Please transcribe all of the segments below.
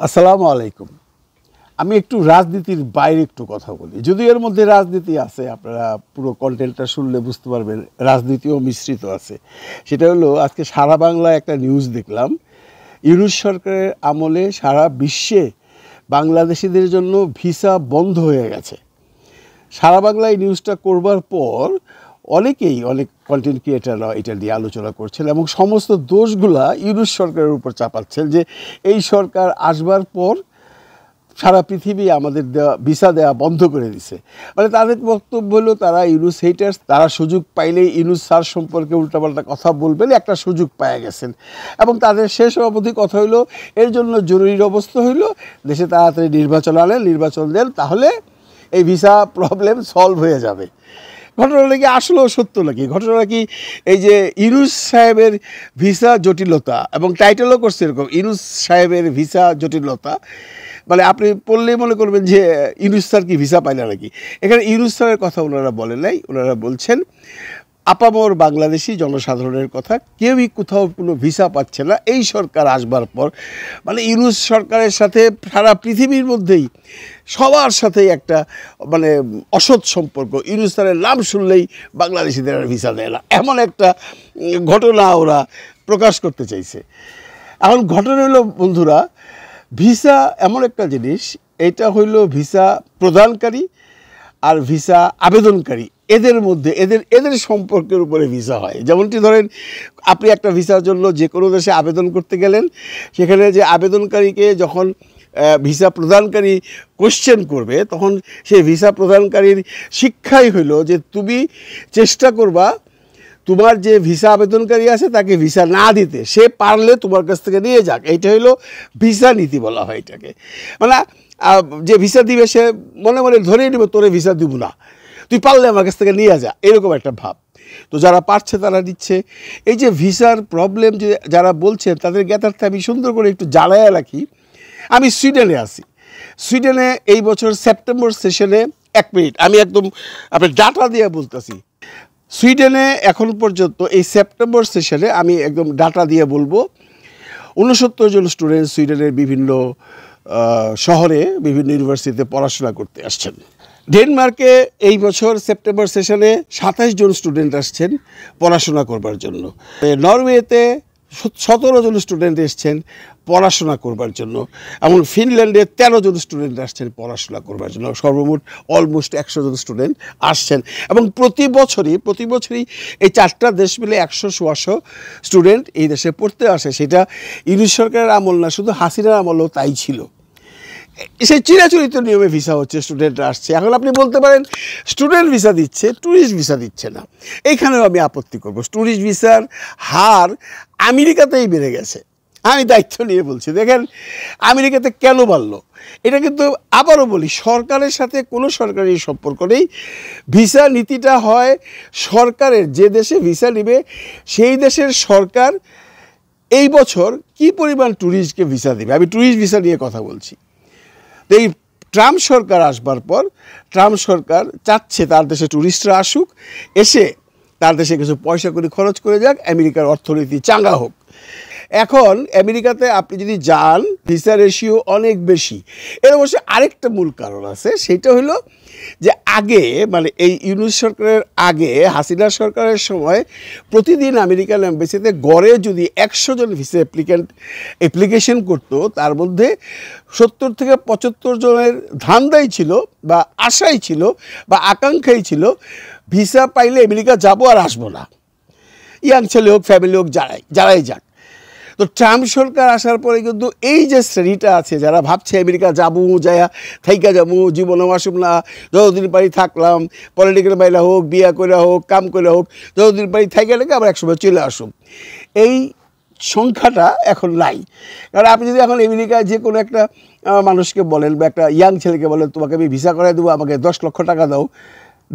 আসসালামু আলাইকুম। আমি একটু রাজনীতির বাইরে একটু কথা বলি, যদিও এর মধ্যে রাজনীতি আছে। আপনারা পুরো কন্টেন্টটা শুনলে বুঝতে পারবেন রাজনীতিও মিশ্রিত আছে। সেটা হলো, আজকে সারা বাংলায় একটা নিউজ দেখলাম, ইউনূস সরকারের আমলে সারা বিশ্বে বাংলাদেশিদের জন্য ভিসা বন্ধ হয়ে গেছে। সারা বাংলায় নিউজটা করবার পর অনেক কন্টেন্ট ক্রিয়েটাররা এটা নিয়ে আলোচনা করছেন এবং সমস্ত দোষগুলা ইউনূস সরকারের উপর চাপাচ্ছেন যে এই সরকার আসবার পর সারা পৃথিবী আমাদের ভিসা দেওয়া বন্ধ করে দিছে। মানে তাদের বক্তব্য হলো তারা ইউনূস হেটার্স, তারা সুযোগ পাইলেই ইউনূস স্যার সম্পর্কে উল্টাপাল্টা কথা বলবেন, একটা সুযোগ পাওয়া গেছেন। এবং তাদের শেষ অবধি কথা হইলো এর জন্য জরুরি অবস্থা হইলো দেশে তাড়াতাড়ি নির্বাচন আনেন, নির্বাচন দেন, তাহলে এই ভিসা প্রবলেম সলভ হয়ে যাবে। ঘটনাটা কি আসলেও সত্য নাকি? ঘটনা কি এই যে ইউনূস সাহেবের ভিসা জটিলতা, এবং টাইটেলও করছে এরকম, ইউনূস সাহেবের ভিসা জটিলতা, মানে আপনি পড়লেই মনে করবেন যে ইউনূস স্যার কি ভিসা পায় না নাকি। এখানে ইউনূস স্যারের কথা ওনারা বলেন নাই, ওনারা বলছেন আপামর বাংলাদেশি জনসাধারণের কথা, কেউই কোথাও কোনো ভিসা পাচ্ছে না এই সরকার আসবার পর। মানে ইউনূস সরকারের সাথে সারা পৃথিবীর মধ্যেই সবার সাথেই একটা মানে অসৎ সম্পর্ক। ইউনূস স্যারের নাম শুনলেই বাংলাদেশিদের আর ভিসা দেয় না, এমন একটা ঘটনা ওরা প্রকাশ করতে চাইছে। এখন ঘটনা হলো বন্ধুরা, ভিসা এমন একটা জিনিস, এটা হইল ভিসা প্রদানকারী আর ভিসা আবেদনকারী, এদের মধ্যে এদের সম্পর্কের উপরে ভিসা হয়। যেমনটি ধরেন আপনি একটা ভিসার জন্য যে কোনো দেশে আবেদন করতে গেলেন, সেখানে যে আবেদনকারীকে যখন ভিসা প্রদানকারী কোশ্চেন করবে, তখন সেই ভিসা প্রদানকারীর শিক্ষাই হইল যে তুমি চেষ্টা করবা তোমার যে ভিসা আবেদনকারী আছে তাকে ভিসা না দিতে, সে পারলে তোমার কাছ থেকে নিয়ে যাক। এইটা হইলো ভিসা নীতি বলা হয় এটাকে। মানে যে ভিসা দিবে সে মনে মনে ধরেই নেবে তোরে ভিসা দিব না, তুই পারলে আমার কাছ থেকে নিয়ে যা, এরকম একটা ভাব। তো যারা পারছে তারা দিচ্ছে। এই যে ভিসার প্রবলেম যে যারা বলছেন তাদের জ্ঞাতার্থে আমি সুন্দর করে একটু জ্বালায়া রাখি। আমি সুইডেনে আছি। সুইডেনে এই বছর সেপ্টেম্বর সেশনে, এক মিনিট আমি একদম আপনার ডাটা দিয়ে বলতেছি, সুইডেনে এখন পর্যন্ত এই সেপ্টেম্বর সেশনে আমি একদম ডাটা দিয়ে বলবো 69 জন স্টুডেন্ট সুইডেনের বিভিন্ন শহরে বিভিন্ন ইউনিভার্সিটিতে পড়াশোনা করতে আসছেন। ডেনমার্কে এই বছর সেপ্টেম্বর সেশনে 27 জন স্টুডেন্ট আসছেন পড়াশোনা করবার জন্য। নরওয়েতে 17 জন স্টুডেন্ট এসছেন পড়াশোনা করবার জন্য, এবং ফিনল্যান্ডে 13 জন স্টুডেন্ট আসছেন পড়াশোনা করবার জন্য। সর্বমোট অলমোস্ট 100 জন স্টুডেন্ট আসছেন। এবং প্রতি বছরই এই চারটা দেশ মিলে 100-150 স্টুডেন্ট এই দেশে পড়তে আসে। সেটা ইউনূস সরকারের আমল না, শুধু হাসিনার আমলও তাই ছিল। সেই চিরাচরিত নিয়মে ভিসা হচ্ছে, স্টুডেন্টরা আসছে। এখন আপনি বলতে পারেন স্টুডেন্ট ভিসা দিচ্ছে, ট্যুরিস্ট ভিসা দিচ্ছে না। এইখানেও আমি আপত্তি করব। ট্যুরিস্ট ভিসার হার আমেরিকাতেই বেড়ে গেছে। আমি দায়িত্ব নিয়ে বলছি, দেখেন আমেরিকাতে কেন বাড়লো এটা কিন্তু আবারও বলি, সরকারের সাথে কোনো সরকারি সম্পর্ক নেই। ভিসা নীতিটা হয় সরকারের, যে দেশে ভিসা নেবে সেই দেশের সরকার এই বছর কি পরিমাণ ট্যুরিস্টকে ভিসা দেবে। আমি ট্যুরিস্ট ভিসা নিয়ে কথা বলছি। তো এই ট্রাম্প সরকার আসবার পর ট্রাম্প সরকার চাচ্ছে তার দেশে ট্যুরিস্টরা আসুক, এসে তার দেশে কিছু পয়সা করে খরচ করে যাক, আমেরিকার অর্থনীতি চাঙ্গা হোক। এখন আমেরিকাতে আপনি যদি যান, ভিসা রেশিও অনেক বেশি। এর অবশ্য আরেকটা মূল কারণ আছে, সেটা হলো যে আগে মানে এই ইউনূস সরকারের আগে হাসিনা সরকারের সময় প্রতিদিন আমেরিকান এম্বাসিতে গড়ে যদি 100 জন ভিসা অ্যাপ্লিকেশন করতো, তার মধ্যে 70 থেকে 75 জনের ধান্দাই ছিল বা আশাই ছিল বা আকাঙ্ক্ষাই ছিল ভিসা পাইলে আমেরিকা যাবো আর আসবো না, ইয়াং ছেলে হোক ফ্যামিলি হোক যারাই যাক। তো ট্রাম্প সরকার আসার পরে কিন্তু এই যে শ্রেণীটা আছে যারা ভাবছে আমেরিকা যাবো, যায়া থাইকা যাবো, জীবনেও আসুম না, যতদিন পারি থাকলাম, পলিটিক্যাল বাইরা হোক, বিয়া করে হোক, কাম করে হোক, যতদিন পারি থাইকা লেগে আবার একসময় চলে আসুম, এই সংখ্যাটা এখন নাই। কারণ আপনি যদি এখন আমেরিকায় যে কোনো একটা মানুষকে বলেন বা একটা ইয়াং ছেলেকে বলেন তোমাকে আমি ভিসা করাই দেবো, আমাকে 10 লক্ষ টাকা দাও,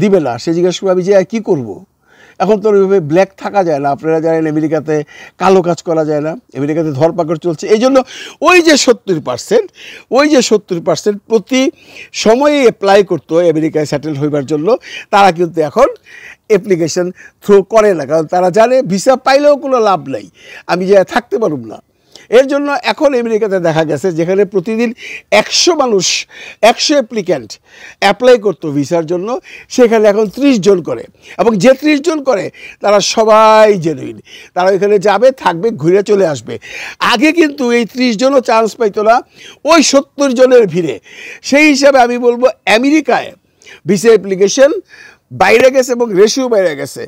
দিবে না। সে জিজ্ঞেস করবে আমি যে কী করবো। এখন তো ওইভাবে ব্ল্যাক থাকা যায় না, আপনারা জানেন আমেরিকাতে কালো কাজ করা যায় না, আমেরিকাতে ধরপাকড় চলছে। এই জন্য ওই যে 70% প্রতি সময়ে অ্যাপ্লাই করতো আমেরিকায় সেটেল হইবার জন্য, তারা কিন্তু এখন অ্যাপ্লিকেশন থ্রো করে না, কারণ তারা জানে ভিসা পাইলেও কোনো লাভ নাই, আমি যে থাকতে পারব না। এর জন্য এখন আমেরিকাতে দেখা গেছে যেখানে প্রতিদিন 100 মানুষ 100 অ্যাপ্লিক্যান্ট অ্যাপ্লাই করতো ভিসার জন্য, সেখানে এখন 30 জন করে, এবং যে 30 জন করে তারা সবাই জেনুইন, তারা এখানে যাবে, থাকবে, ঘুরে চলে আসবে। আগে কিন্তু এই 30 জনও চান্স পাইতো না ওই 70 জনের ভিড়ে। সেই হিসাবে আমি বলবো আমেরিকায় ভিসা অ্যাপ্লিকেশন বাইরে গেছে এবং রেশিও বাইরে গেছে।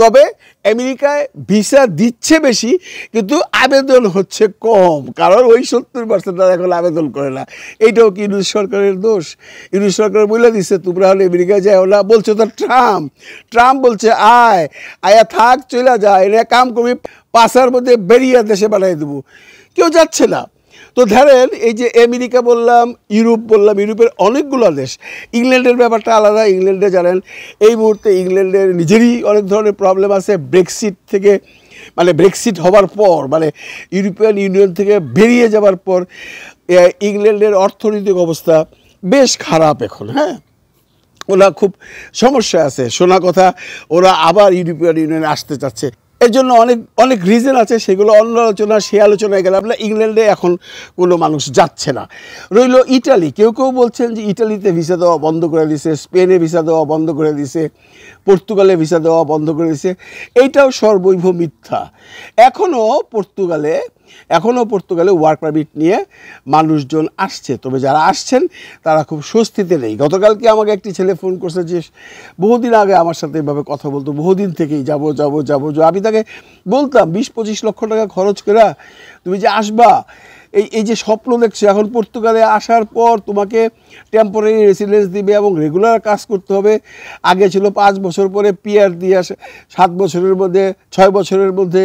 তবে আমেরিকায় ভিসা দিচ্ছে বেশি, কিন্তু আবেদন হচ্ছে কম, কারণ ওই 70% এখন আবেদন করে না। এইটাও কি ইউনুস সরকারের দোষ? ইউনুস সরকার বলে দিচ্ছে তোমরা হলে আমেরিকায় যাও না, বলছে তো ট্রাম্প বলছে আয়া থাক, চলে যায়, এনে কাম করবি, পাশার মধ্যে বেরিয়ে দেশে বানাই দেবো, কেউ যাচ্ছে না। তো ধরেন এই যে আমেরিকা বললাম, ইউরোপ বললাম, ইউরোপের অনেকগুলো দেশ, ইংল্যান্ডের ব্যাপারটা আলাদা। ইংল্যান্ডে জানেন এই মুহূর্তে ইংল্যান্ডের নিজেরই অনেক ধরনের প্রবলেম আছে। ব্রেক্সিট হওয়ার পর, মানে ইউরোপিয়ান ইউনিয়ন থেকে বেরিয়ে যাওয়ার পর ইংল্যান্ডের অর্থনৈতিক অবস্থা বেশ খারাপ এখন। হ্যাঁ, ওরা খুব সমস্যা আছে, শোনা কথা ওরা আবার ইউরোপিয়ান ইউনিয়নে আসতে চাচ্ছে। এর জন্য অনেক রিজন আছে, সেগুলো অন্য আলোচনা, সেই আলোচনায় গেলে আপনার ইংল্যান্ডে এখন কোনো মানুষ যাচ্ছে না। রইল ইটালি, কেউ বলছেন যে ইটালিতে ভিসা দেওয়া বন্ধ করে দিয়েছে, স্পেনে ভিসা দেওয়া বন্ধ করে দিয়েছে, পর্তুগালে ভিসা দেওয়া বন্ধ করে দিয়েছে। এইটাও সর্বৈব মিথ্যা। এখনও পর্তুগালে ওয়ার্ক পারমিট নিয়ে মানুষজন আসছে, তবে যারা আসছেন তারা খুব স্বস্তিতে নেই। গতকালকে আমাকে একটি ছেলে ফোন করছে যে বহুদিন আগে আমার সাথে এভাবে কথা বলতো, বহুদিন থেকেই যাবো। আমি তাকে বলতাম 20-25 লক্ষ টাকা খরচ করে তুমি যে আসবা, এই যে স্বপ্ন দেখছো, এখন পর্তুগালে আসার পর তোমাকে টেম্পোরারি রেসিডেন্স দিবে এবং রেগুলার কাজ করতে হবে। আগে ছিল 5 বছর পরে পিআর দিয়ে 7 বছরের মধ্যে 6 বছরের মধ্যে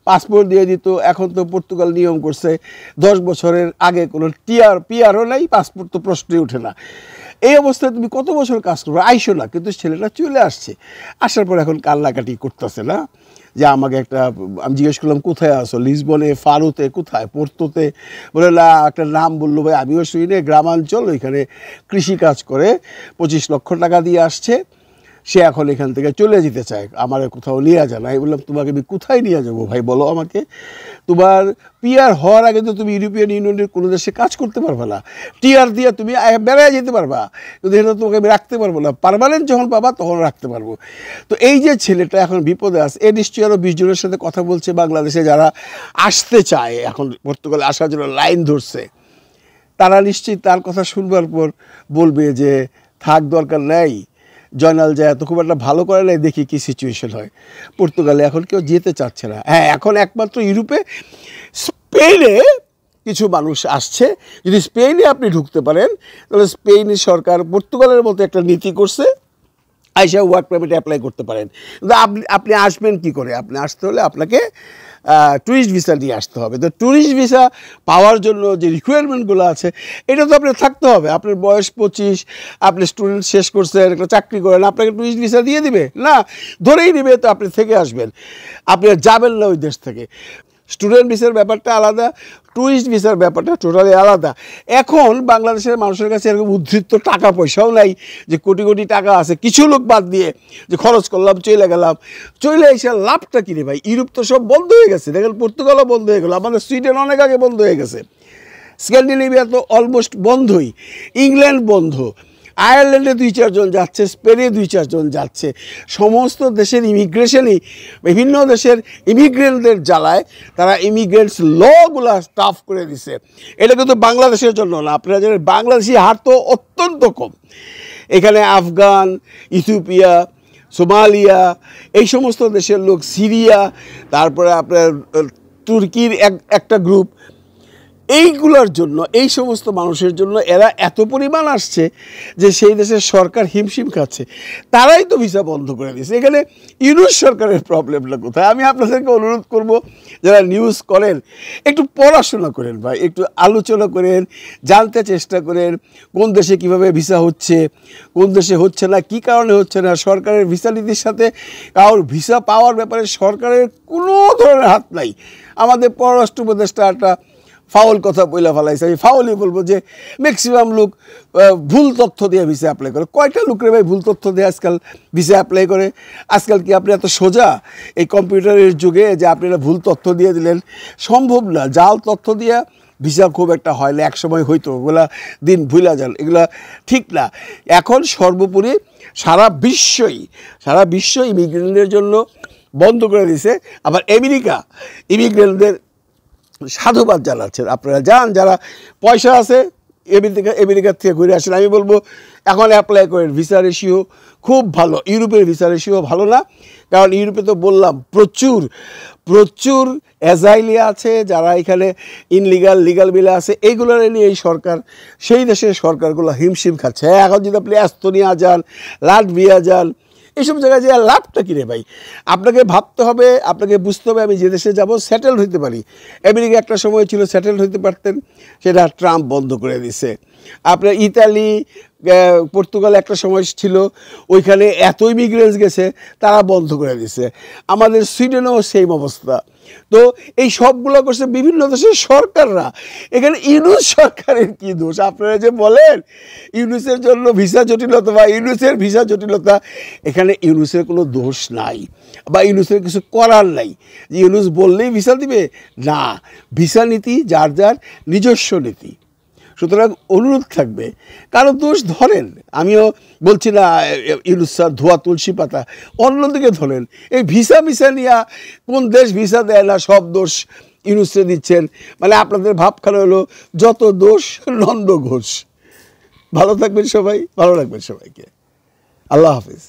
পাসপোর্ট দিয়ে দিত। এখন তো পর্তুগাল নিয়ম করছে 10 বছরের আগে কোনো পিআরও নাই, পাসপোর্ট তো প্রশ্নই ওঠে না। এই অবস্থায় তুমি কত বছর কাজ করবে? আইসো না। কিন্তু ছেলেটা চলে আসছে, আসার পর এখন কান্নাকাটি করতেছে না যে আমাকে আমি জিজ্ঞেস করলাম কোথায় আসো, লিসবনে, ফারোতে, কোথায়, পোর্তোতে? বলে না, একটা নাম বললো। ভাই আমিও শুনি, গ্রামাঞ্চল, ওইখানে কৃষিকাজ করে 25 লক্ষ টাকা দিয়ে আসছে, সে এখন এখান থেকে চলে যেতে চায়, আমার কোথাও নিয়ে যায় না। আমি বললাম তোমাকে আমি কোথায় নিয়ে যাবো ভাই, বলো আমাকে। তোমার পিআর হওয়ার আগে তো তুমি ইউরোপিয়ান ইউনিয়নের কোনো দেশে কাজ করতে পারবে না, টিআর দিয়ে তুমি বেড়ায় যেতে পারবা, কিন্তু এটা তোমাকে আমি রাখতে পারবো না, পার্মানেন্ট যখন পাবা তখন রাখতে পারবো। তো এই যে ছেলেটা এখন বিপদে আছে, এ নিশ্চয়ই আরও 20 জনের সাথে কথা বলছে বাংলাদেশে যারা আসতে চায়, এখন পর্তুগালে আসার জন্য লাইন ধরছে। তারা নিশ্চয়ই তার কথা শুনবার পর বলবে যে থাক, দরকার নেই, জয়নাল যায় তো খুব একটা ভালো করে নাই, দেখি কি সিচুয়েশন হয়। পর্তুগালে এখন কেউ যেতে চাচ্ছে না। হ্যাঁ, এখন একমাত্র ইউরোপে, স্পেনে কিছু মানুষ আসছে। যদি স্পেনে আপনি ঢুকতে পারেন তাহলে স্পেনের সরকার পর্তুগালের মতো একটা নীতি করছে, আইসা ওয়ার্ক পারমিট অ্যাপ্লাই করতে পারেন। কিন্তু আপনি আসবেন কি করে? আপনি আসতে হলে আপনাকে ট্যুরিস্ট ভিসা নিয়ে আসতে হবে। তো ট্যুরিস্ট ভিসা পাওয়ার জন্য যে রিকোয়ারমেন্টগুলো আছে, এটা তো আপনার থাকতে হবে। আপনার বয়স 25, আপনি স্টুডেন্ট শেষ করছেন, একটা চাকরি করেন, আপনাকে ট্যুরিস্ট ভিসা দিয়ে দিবে না, ধরেই নেবে তো আপনি থেকে আসবেন, আপনি যাবেন না ওই দেশ থেকে। স্টুডেন্ট ভিসার ব্যাপারটা আলাদা, ট্যুরিস্ট ভিসার ব্যাপারটা টোটালি আলাদা। এখন বাংলাদেশের মানুষের কাছে এরকম উদ্ধৃত্ত টাকা পয়সাও নাই যে কোটি কোটি টাকা আছে, কিছু লোক বাদ দিয়ে যে খরচ করলাম, চলে এসে লাভটা কিনে ভাই। ইউরোপ তো সব বন্ধ হয়ে গেছে, দেখেন পর্তুগালও বন্ধ হয়ে গেলো, আমাদের সুইডেন অনেক আগে বন্ধ হয়ে গেছে, স্ক্যান্ডিনেভিয়া তো অলমোস্ট বন্ধই, ইংল্যান্ড বন্ধ, আয়ারল্যান্ডে 2-4 জন যাচ্ছে, স্পেনে 2-4 জন যাচ্ছে। সমস্ত দেশের ইমিগ্রেশনই বিভিন্ন দেশের ইমিগ্রেন্টদের জ্বালায় তারা ইমিগ্রেন্টস লগুলা স্টাফ করে দিছে। এটা কিন্তু বাংলাদেশের জন্য না, আপনারা জানেন বাংলাদেশি হার তো অত্যন্ত কম। এখানে আফগান, ইথিওপিয়া, সোমালিয়া, এই সমস্ত দেশের লোক, সিরিয়া, তারপরে আপনার তুর্কির একটা গ্রুপ, এইগুলোর জন্য, এই সমস্ত মানুষের জন্য এরা এত পরিমাণ আসছে যে সেই দেশের সরকার হিমশিম খাচ্ছে। তারাই তো ভিসা বন্ধ করে দিয়েছে। এখানে ইউনুস সরকারের প্রবলেমটা কোথায়? আমি আপনাদেরকে অনুরোধ করব, যারা নিউজ করেন একটু পড়াশোনা করেন ভাই, একটু আলোচনা করেন, জানতে চেষ্টা করেন কোন দেশে কিভাবে ভিসা হচ্ছে, কোন দেশে হচ্ছে না, কি কারণে হচ্ছে না। সরকারের ভিসা নীতির সাথে কারোর ভিসা পাওয়ার ব্যাপারে সরকারের কোনো ধরনের হাত নাই। আমাদের পররাষ্ট্র উপদেষ্টা একটা ফাউল কথা বইলা ফেলাইছে। আমি ফাউলই বলবো যে ম্যাক্সিমাম লোক ভুল তথ্য দিয়ে ভিসা অ্যাপ্লাই করে। কয়টা লোকের ভাই ভুল তথ্য দিয়ে আজকাল ভিসা অ্যাপ্লাই করে? আজকাল কি আপনি এত সোজা এই কম্পিউটারের যুগে যে আপনারা ভুল তথ্য দিয়ে দিলেন? সম্ভব না। জাল তথ্য দিয়ে ভিসা খুব একটা হয় না, একসময় হইতো, ওগুলা দিন ভুলা যান, এগুলা ঠিক না। এখন সর্বোপরি সারা বিশ্ব ইমিগ্রেন্টদের জন্য বন্ধ করে দিয়েছে। আবার আমেরিকা ইমিগ্রেন্টদের সাধুবাদ জানাচ্ছেন। আপনারা যান, যারা পয়সা আছে আমেরিকার থেকে ঘুরে আসেন। আমি বলবো এখন অ্যাপ্লাই করেন, ভিসা রেশিও খুব ভালো। ইউরোপের ভিসা রেশিও ভালো না, কারণ ইউরোপে তো বললাম প্রচুর অ্যাজাইলিয়া আছে, যারা এখানে ইনলিগাল লিগাল বিলে আছে। এইগুলোর নিয়ে এই সরকার, সেই দেশের সরকারগুলো হিমশিম খাচ্ছে। এখন যদি আপনি এস্তোনিয়া যান, লাটভিয়া যান, এইসব জায়গায় যে লাভটা কিনে ভাই, আপনাকে ভাবতে হবে, আপনাকে বুঝতে হবে আমি যে দেশে যাব সেটেল হইতে পারি। আমেরিকা একটা সময় ছিল সেটেল হইতে পারতেন, সেটা ট্রাম্প বন্ধ করে দিছে। আপনার ইতালি, পর্তুগাল একটা সময় ছিল, ওইখানে এত ইমিগ্রেন্টস গেছে, তারা বন্ধ করে দিছে। আমাদের সুইডেনেও সেম অবস্থা। তো এই সবগুলো করছে বিভিন্ন দেশের সরকাররা। এখানে ইউনুস সরকারের কি দোষ? আপনারা যে বলেন ইউনুসের জন্য ভিসা জটিলতা বা ইউনুসের ভিসা জটিলতা, এখানে ইউনুসের কোনো দোষ নাই বা ইউনুসের কিছু করার নাই যে ইউনুস বললেই ভিসা দিবে, না। ভিসা নীতি যার যার নিজস্ব নীতি। সুতরাং অনুরোধ থাকবে, কারো দোষ ধরেন। আমিও বলছি না ইউনুস স্যার ধোয়া তুলসী পাতা, অন্যদিকে ধরেন। এই ভিসা নিয়ে কোন দেশ ভিসা দেয় না, সব দোষ ইউনুসে দিচ্ছেন। মানে আপনাদের ভাবখানা হলো যত দোষ নন্দ ঘোষ। ভালো থাকবেন সবাই, ভালো রাখবেন সবাইকে। আল্লাহ হাফিজ।